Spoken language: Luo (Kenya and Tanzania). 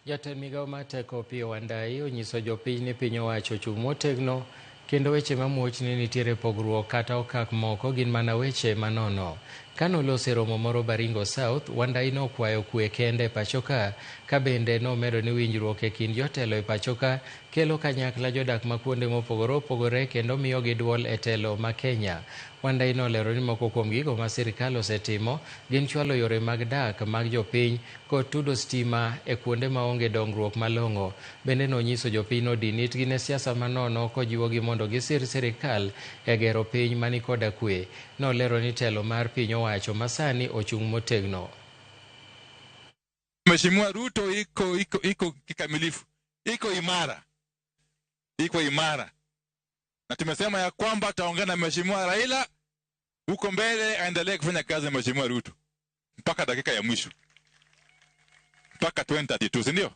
Jatend migao mar teko Opiyo Wandayi onyiso jopiny ni piny owacho ochung' motegno kendo weche mamuoch ni nitiere pogruok kata okak moko gin mana weche manono. Kanoloso e romo moro Baringo South, Wandayi nokwayo kwe kende pachoka ka bende nomedo ni winjruok e kind jotelo e pachoka kelo kanyakla jodak ma kuonde mopogore opogore kendo miyogi duol e telo ma Kenya. Wandayi nolero ni moko kuom gigo ma sirikal osetimo gin chwalo yore mag dak mag jopiny kod tudo stima e kuonde maonge dongruok malong'o. Bende nonyiso jopiny nodin itgi ne siasa manono kojiwogi mondo gisir sirikal e gero piny mani koda kwe. Nolero ni telo mar piny owacho masani ochung' motegno. Mheshimiwa Ruto iko kikamilifu, iko imara. Na tumesema ya kwamba taongea na Mheshimiwa Raila huko mbele aendelee kufanya kazi na Mheshimiwa Ruto mpaka dakika ya mwisho, mpaka 2032, si ndio?